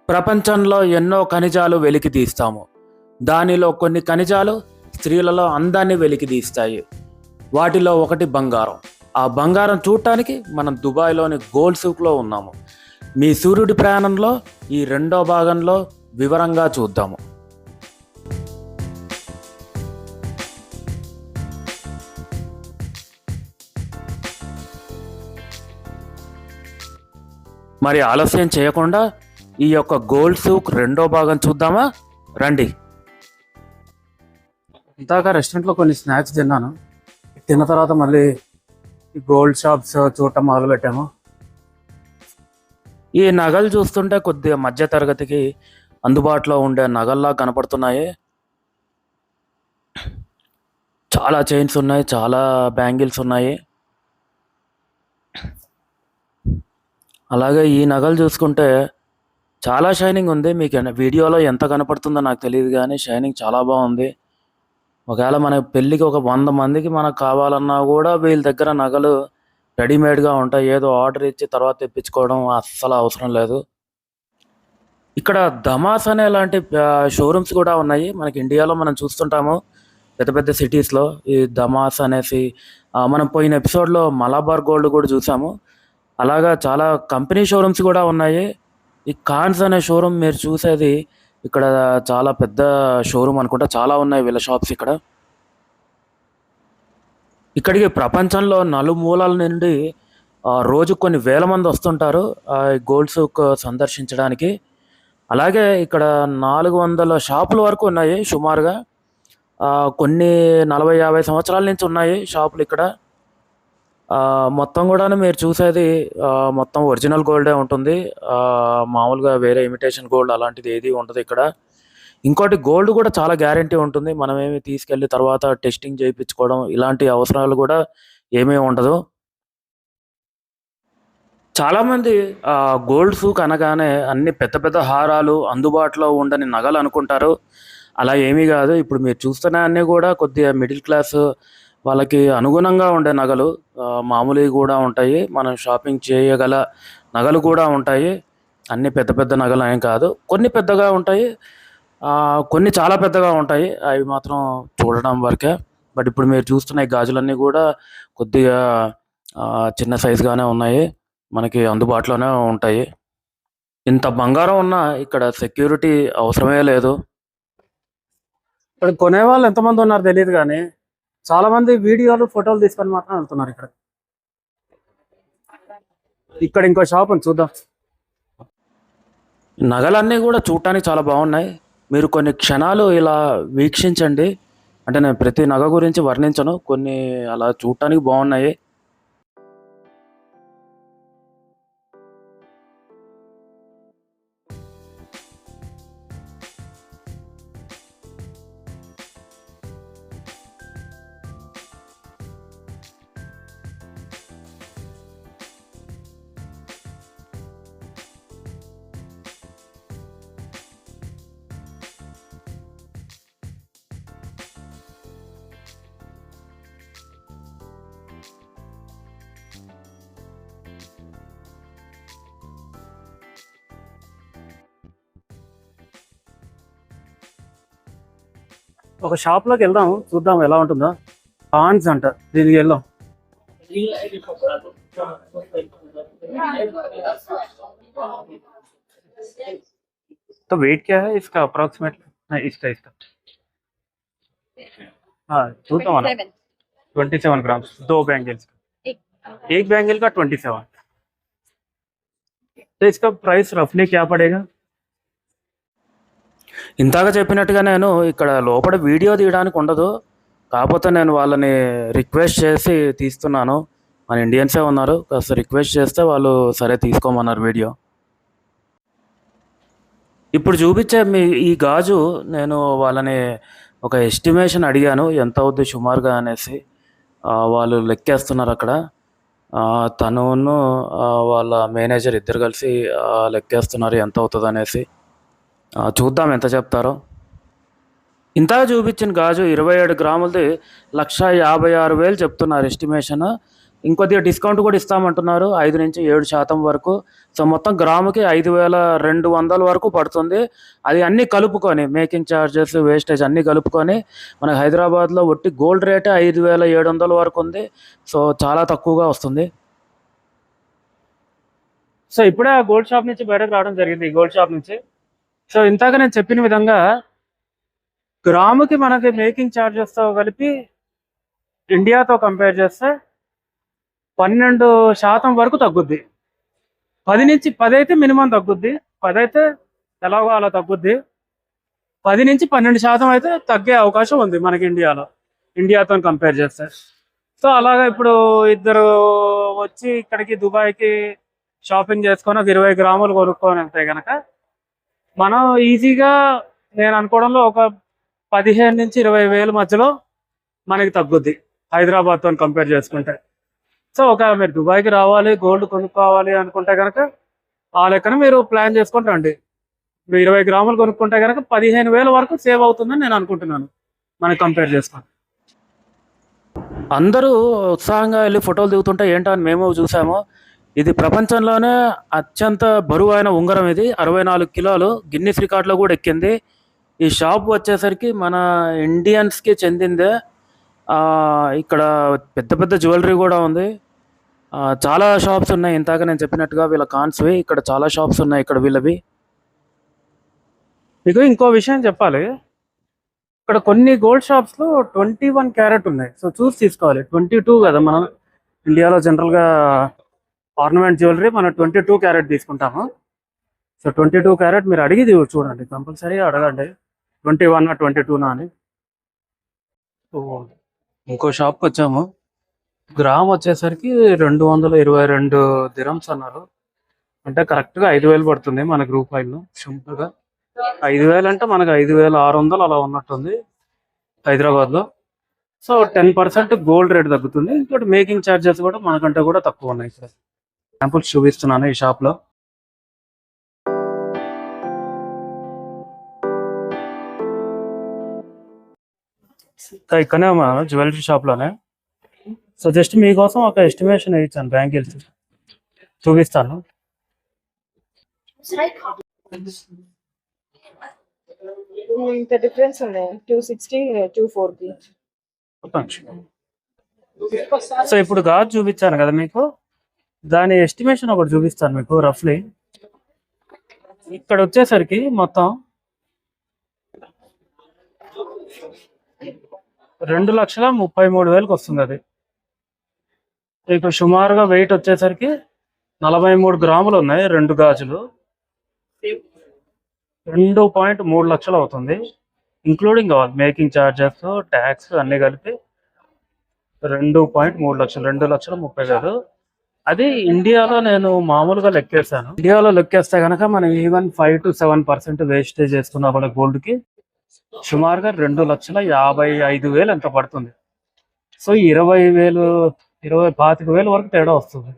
ప్రపంచంలో ఎన్నో ఖనిజాలు వెలికితీస్తాము. దానిలో కొన్ని ఖనిజాలు స్త్రీలలో అందాన్ని వెలికితీస్తాయి. వాటిలో ఒకటి బంగారం. ఆ బంగారం చూడటానికి మనం దుబాయ్‌లోని గోల్డ్ సూక్‌లో ఉన్నాము. మీ సూర్యుడి ప్రయాణంలో ఈ రెండో భాగంలో వివరంగా చూద్దాము. మరి ఆలస్యం చేయకుండా ఈ యొక్క గోల్డ్ సూక్ రెండో భాగం చూద్దామా? రండి. ఇందాక రెస్టారెంట్లో కొన్ని స్నాక్స్ తిన్నాను. తిన్న తర్వాత మళ్ళీ ఈ గోల్డ్ షాప్స్ చూడటం మొదలుపెట్టాము. ఈ నగలు చూస్తుంటే కొద్దిగా మధ్య తరగతికి అందుబాటులో ఉండే నగల్లా కనపడుతున్నాయి. చాలా చైన్స్ ఉన్నాయి, చాలా బ్యాంగిల్స్ ఉన్నాయి. అలాగే ఈ నగలు చూసుకుంటే చాలా షైనింగ్ ఉంది. మీకు వీడియోలో ఎంత కనపడుతుందో నాకు తెలియదు కానీ షైనింగ్ చాలా బాగుంది. ఒకవేళ మన పెళ్ళికి ఒక 100 మందికి మనకు కావాలన్నా కూడా వీళ్ళ దగ్గర నగలు రెడీమేడ్గా ఉంటాయి. ఏదో ఆర్డర్ ఇచ్చి తర్వాత తెప్పించుకోవడం అస్సలు అవసరం లేదు. ఇక్కడ ధమాస్ అనే లాంటి షోరూమ్స్ కూడా ఉన్నాయి. మనకి ఇండియాలో మనం చూస్తుంటాము పెద్ద పెద్ద సిటీస్లో ఈ ధమాస్ అనేసి. మనం పోయిన ఎపిసోడ్లో మలబార్ గోల్డ్ కూడా చూసాము. అలాగా చాలా కంపెనీ షోరూమ్స్ కూడా ఉన్నాయి. ఈ ఖాన్స్ అనే షోరూమ్ మీరు చూసేది ఇక్కడ చాలా పెద్ద షోరూమ్ అనుకుంటా. చాలా ఉన్నాయి వీళ్ళ షాప్స్ ఇక్కడ. ఇక్కడికి ప్రపంచంలో నలుమూలల నుండి రోజు కొన్ని వేల మంది వస్తుంటారు గోల్డ్ సూక్ సందర్శించడానికి. అలాగే ఇక్కడ 400 షాపుల వరకు ఉన్నాయి సుమారుగా. కొన్ని 40-50 సంవత్సరాల నుంచి ఉన్నాయి షాపులు ఇక్కడ. మొత్తం కూడాను మీరు చూసేది మొత్తం ఒరిజినల్ గోల్డే ఉంటుంది. మామూలుగా వేరే ఇమిటేషన్ గోల్డ్ అలాంటిది ఏది ఉండదు ఇక్కడ. ఇంకోటి గోల్డ్ కూడా చాలా గ్యారంటీ ఉంటుంది. మనమేమి తీసుకెళ్ళి తర్వాత టెస్టింగ్ చేయించుకోవడం ఇలాంటి అవసరాలు కూడా ఏమీ ఉండదు. చాలామంది గోల్డ్ సూక్ అనగానే అన్ని పెద్ద పెద్ద హారాలు, అందుబాటులో ఉండని నగలు అనుకుంటారు. అలా ఏమీ కాదు. ఇప్పుడు మీరు చూస్తున్న అన్నీ కూడా కొద్దిగా మిడిల్ క్లాస్ వాళ్ళకి అనుగుణంగా ఉండే నగలు. మామూలువి కూడా ఉంటాయి, మనం షాపింగ్ చేయగల నగలు కూడా ఉంటాయి. అన్ని పెద్ద పెద్ద నగలు ఏం కాదు. కొన్ని పెద్దగా ఉంటాయి, కొన్ని చాలా పెద్దగా ఉంటాయి. అవి మాత్రం చూడడం వరకే. బట్ ఇప్పుడు మీరు చూస్తున్న ఈ గాజులన్నీ కూడా కొద్దిగా చిన్న సైజుగానే ఉన్నాయి, మనకి అందుబాటులోనే ఉంటాయి. ఇంత బంగారం ఉన్నా ఇక్కడ సెక్యూరిటీ అవసరమే లేదు. ఇక్కడ కొనేవాళ్ళు ఎంతమంది ఉన్నారు తెలియదు కానీ చాలా మంది వీడియోలు, ఫోటోలు తీసుకొని మాత్రం వెళ్తున్నారు ఇక్కడ. ఇక్కడ ఇంకో షాప్ ఉంది, చూద్దాం. నగలన్నీ కూడా చూడటానికి చాలా బాగున్నాయి. మీరు కొన్ని క్షణాలు ఇలా వీక్షించండి. అంటే నేను ప్రతి నగ గురించి వర్ణించను, కొన్ని అలా చూడటానికి బాగున్నాయి. ఒక షాప్లోకి వెళ్దాం, చూద్దాం ఎలా ఉంటుందో. ఖాన్స్ అంట, దీనికి వెళ్దాం. तो वेट क्या है इसका अप्रोक्सीमेटली? इसका इसका हाँ చూద్దాం అన్న. 27 ग्राम्स 2 बैंगल्स का, एक बैंगल का 27. तो इसका प्राइस रफली क्या पड़ेगा? ఇందాక చెప్పినట్టుగా నేను ఇక్కడ లోపల వీడియో తీయడానికి ఉండదు. కాకపోతే నేను వాళ్ళని రిక్వెస్ట్ చేసి తీస్తున్నాను. మన ఇండియన్సే ఉన్నారు, కాస్త రిక్వెస్ట్ చేస్తే వాళ్ళు సరే తీసుకోమన్నారు వీడియో. ఇప్పుడు చూపించే ఈ గాజు నేను వాళ్ళని ఒక ఎస్టిమేషన్ అడిగాను, ఎంత అవుద్ది సుమారుగా అనేసి. వాళ్ళు లెక్కేస్తున్నారు అక్కడ. తనును వాళ్ళ మేనేజర్ ఇద్దరు కలిసి లెక్కేస్తున్నారు ఎంత అవుతుంది అనేసి. చూద్దాం ఎంత చెప్తారో. ఇంతగా చూపించిన గాజు 27 గ్రాములది 1,56,000 చెప్తున్నారు ఎస్టిమేషన్. ఇంకొద్దిగా డిస్కౌంట్ కూడా ఇస్తామంటున్నారు 5 నుంచి 7% వరకు. సో మొత్తం గ్రాముకి 5,200 వరకు పడుతుంది. అది అన్నీ కలుపుకొని మేకింగ్ ఛార్జెస్, వేస్టేజ్ అన్నీ కలుపుకొని మనకి హైదరాబాద్లో ఒట్టి గోల్డ్ రేటే 5,700 వరకు ఉంది. సో చాలా తక్కువగా వస్తుంది. సో ఇప్పుడే ఆ గోల్డ్ షాప్ నుంచి బయటకు రావడం జరిగింది, ఈ గోల్డ్ షాప్ నుంచి. సో ఇందాక నేను చెప్పిన విధంగా గ్రాముకి మనకి మేకింగ్ ఛార్జెస్తో కలిపి ఇండియాతో కంపేర్ చేస్తే 12% వరకు తగ్గుద్ది. 10 అయితే మినిమం తగ్గుద్ది. 10 అయితే ఎలాగో అలా తగ్గుద్ది. 10 నుంచి 12% అయితే తగ్గే అవకాశం ఉంది మనకి ఇండియాతో కంపేర్ చేస్తే. సో అలాగా ఇప్పుడు ఇద్దరు వచ్చి ఇక్కడికి దుబాయ్కి షాపింగ్ చేసుకొని ఒక 20 గ్రాములు కొనుక్కొని వెళ్తే కనుక మనం ఈజీగా, నేను అనుకోవడంలో ఒక 15,000 నుంచి 20,000 మధ్యలో మనకి తగ్గుద్ది హైదరాబాద్తో కంపేర్ చేసుకుంటే. సో ఒకవేళ మీరు దుబాయ్కి రావాలి, గోల్డ్ కొనుక్కోవాలి అనుకుంటే కనుక ఆ లెక్కన మీరు ప్లాన్ చేసుకొని రండి. మీరు 20 గ్రాములు కొనుక్కుంటే కనుక 15,000 వరకు సేవ్ అవుతుందని నేను అనుకుంటున్నాను మనకి కంపేర్ చేసుకొని. అందరూ ఉత్సాహంగా వెళ్ళి ఫోటోలు దిగుతుంటే ఏంటో అని మేము చూసాము. ఇది ప్రపంచంలోనే అత్యంత బరువైన ఉంగరం. ఇది 64 కిలోలు, గిన్నిస్ రికార్డులో కూడా ఎక్కింది. ఈ షాప్ వచ్చేసరికి మన ఇండియన్స్కి చెందిందే. ఇక్కడ పెద్ద పెద్ద జ్యువెలరీ కూడా ఉంది. చాలా షాప్స్ ఉన్నాయి. ఇంతాక నేను చెప్పినట్టుగా వీళ్ళ కాన్స్వి ఇక్కడ చాలా షాప్స్ ఉన్నాయి ఇక్కడ వీళ్ళవి. మీకు ఇంకో విషయం చెప్పాలి, ఇక్కడ కొన్ని గోల్డ్ షాప్స్లో 21 క్యారెట్ ఉన్నాయి. సో చూసి తీసుకోవాలి. 22 కదా, మనం ఇండియాలో జనరల్గా ఆర్నమెంట్ జ్యువెలరీ మనం 22 క్యారెట్ తీసుకుంటాము. సో 22 క్యారెట్ మీరు అడిగి చూడండి, కంపల్సరీ అడగండి 21 22 అని. సో ఇంకో షాప్కి వచ్చాము. గ్రామ్ వచ్చేసరికి 222 దిరమ్స్ అన్నారు. అంటే కరెక్ట్గా 5,000 పడుతుంది మనకు రూపాయలు. సింపుల్గా 5,000 అంటే మనకు 5,600 అలా ఉన్నట్టుంది హైదరాబాద్లో. సో 10% గోల్డ్ రేట్ తగ్గుతుంది. ఇంకోటి మేకింగ్ ఛార్జెస్ కూడా మనకంటే కూడా తక్కువ ఉన్నాయి. ఇక్కడ శాంపుల్స్ చూపిస్తున్నాను ఈ షాప్లో. ఇక్కడనే జ్యువెలరీ షాప్లోనే. సో జస్ట్ మీకోసం ఒక ఎస్టిమేషన్ ఇచ్చాను, బ్యాంగిల్స్ చూపిస్తాను. ఇంత డిఫరెన్స్ ఉంది, 260 240. సో ఇప్పుడు గాజు చూపించాను కదా మీకు, దాని ఎస్టిమేషన్ ఒకటి చూపిస్తాను మీకు రఫ్లీ. ఇక్కడ వచ్చేసరికి మొత్తం 2,33,000 వస్తుంది. అది మీకు సుమారుగా వెయిట్ వచ్చేసరికి 43 గ్రాములు ఉన్నాయి. 2 గాజులు 2.3 లక్షలు అవుతుంది, including all making charges, tax అన్నీ కలిపి 2.3 లక్షలు, 2,30,000. అది ఇండియాలో నేను మామూలుగా లెక్కేస్తాను. ఇండియాలో లెక్కేస్తే కనుక మనం ఈవెన్ 5 to 7% వేస్టేజ్ చేసుకున్నా కూడా గోల్డ్కి సుమారుగా 2,55,000 ఎంత పడుతుంది. సో 20,000 25,000 వరకు తేడా వస్తుంది.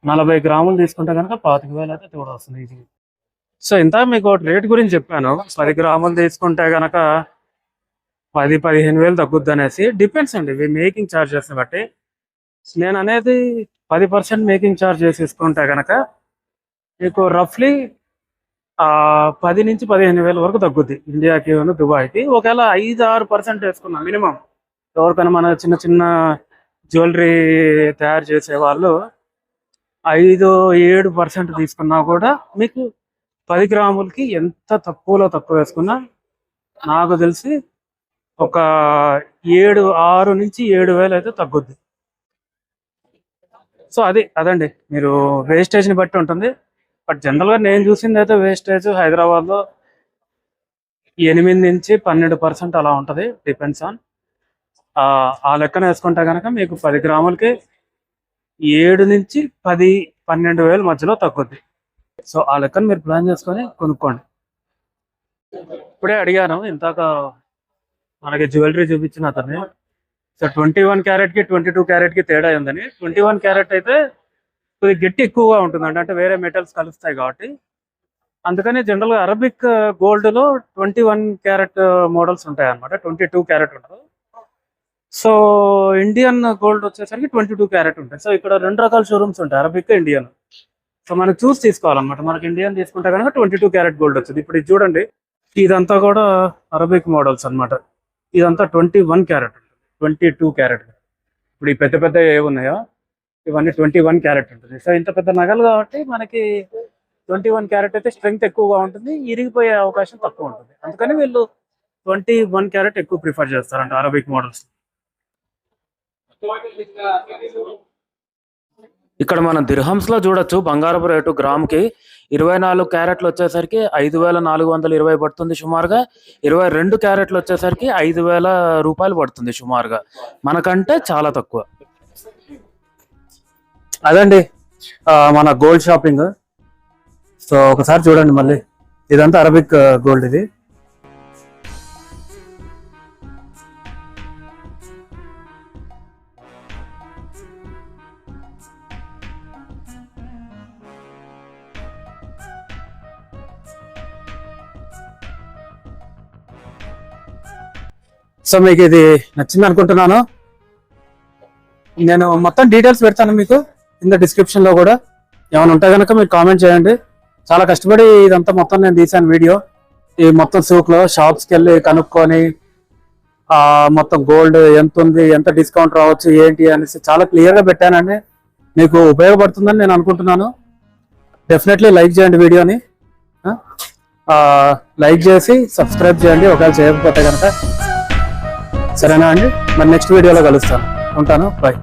40 గ్రాములు తీసుకుంటే కనుక 25,000 అయితే తేడా వస్తుంది ఇది. సో ఇంత మీకు రేట్ గురించి చెప్పాను. 10 గ్రాములు తీసుకుంటే కనుక 10-15,000 తగ్గుద్ది అనేసి. డిపెండ్స్ అండి మేకింగ్ ఛార్జెస్ని బట్టి. నేను అనేది 10% మేకింగ్ ఛార్జ్ తీసుకుంటే కనుక మీకు రఫ్లీ 10 నుంచి 15,000 వరకు తగ్గుద్ది ఇండియాకి, దుబాయ్కి. ఒకవేళ 5-6% వేసుకున్నాం మినిమం, ఎవరికైనా మన చిన్న చిన్న జ్యువెలరీ తయారు చేసే వాళ్ళు 5-7% తీసుకున్నా కూడా మీకు 10 గ్రాములకి ఎంత తక్కువ వేసుకున్నా నాకు తెలిసి ఒక 6 నుంచి 7,000 అయితే తగ్గుద్ది. సో అదండి, మీరు వేస్టేజ్ని బట్టి ఉంటుంది. బట్ జనరల్గా నేను చూసింది అయితే వేస్టేజ్ హైదరాబాద్లో 8 నుంచి 12% అలా ఉంటుంది. డిపెండ్స్ ఆన్ ఆ లెక్కన వేసుకుంటే కనుక మీకు 10 గ్రాములకి 7 నుంచి 10-12,000 మధ్యలో తగ్గుద్ది. సో ఆ లెక్కన మీరు ప్లాన్ చేసుకొని కొనుక్కోండి. ఇప్పుడే అడిగాను ఇంతాక మనకి జ్యువెలరీ చూపించిన అతన్ని. సో 21 క్యారెట్కి 22 క్యారెట్కి తేడా ఉందని. 21 క్యారెట్ అయితే కొద్దిగా గట్టి ఎక్కువగా ఉంటుందండి, అంటే వేరే మెటల్స్ కలుస్తాయి కాబట్టి. అందుకని జనరల్గా అరబిక్ గోల్డ్లో 21 క్యారెట్ మోడల్స్ ఉంటాయి అన్నమాట, 22 క్యారెట్ ఉండదు. సో ఇండియన్ గోల్డ్ వచ్చేసరికి 22 క్యారెట్ ఉంటాయి. సో ఇక్కడ 2 రకాల షోరూమ్స్ ఉంటాయి, అరబిక్ ఇండియన్. సో మనం చూసి తీసుకోవాలన్నమాట. మనకి ఇండియన్ తీసుకుంటే కనుక 22 క్యారెట్ గోల్డ్ వచ్చింది. ఇప్పుడు ఇది చూడండి, ఇదంతా కూడా అరబిక్ మోడల్స్ అన్నమాట. ఇదంతా 21 క్యారెట్ ఉంటుంది, 22 క్యారెట్. ఇప్పుడు ఈ పెద్ద పెద్ద ఏమున్నాయో ఇవన్నీ 21 క్యారెట్ ఉంటుంది. సో ఇంత పెద్ద నగలు కాబట్టి మనకి 21 క్యారెట్ అయితే స్ట్రెంగ్త్ ఎక్కువగా ఉంటుంది, ఇరిగిపోయే అవకాశం తక్కువ ఉంటుంది. అందుకని వీళ్ళు 21 క్యారెట్ ఎక్కువ ప్రిఫర్ చేస్తారంట అరబిక్ మోడల్స్. ఇక్కడ మనం దిర్హమ్స్ లో చూడొచ్చు బంగారపు రేటు గ్రామ్కి 24 క్యారెట్లు వచ్చేసరికి 5,420 పడుతుంది సుమారుగా. 22 క్యారెట్లు వచ్చేసరికి 5,000 రూపాయలు పడుతుంది సుమారుగా. మనకంటే చాలా తక్కువ. అదండి మన గోల్డ్ షాపింగ్. సో ఒకసారి చూడండి మళ్ళీ, ఇదంతా అరబిక్ గోల్డ్ ఇది. సో మీకు ఇది నచ్చింది అనుకుంటున్నాను. నేను మొత్తం డీటెయిల్స్ పెడతాను మీకు కింద డిస్క్రిప్షన్ లో కూడా. ఏమైనా ఉంటే కనుక మీరు కామెంట్ చేయండి. చాలా కష్టపడి ఇదంతా మొత్తం నేను తీసాను వీడియో. ఈ మొత్తం సూక్ లో షాప్స్కి వెళ్ళి కనుక్కొని మొత్తం గోల్డ్ ఎంత ఉంది, ఎంత డిస్కౌంట్ రావచ్చు ఏంటి అనేసి చాలా క్లియర్ గా పెట్టానండి. మీకు ఉపయోగపడుతుందని నేను అనుకుంటున్నాను. డెఫినెట్లీ లైక్ చేయండి వీడియోని, లైక్ చేసి సబ్స్క్రైబ్ చేయండి ఒకవేళ చేయకపోతే కనుక. సరేనా అండి, మరి నెక్స్ట్ వీడియోలో కలుస్తాను. ఉంటాను, బాయ్.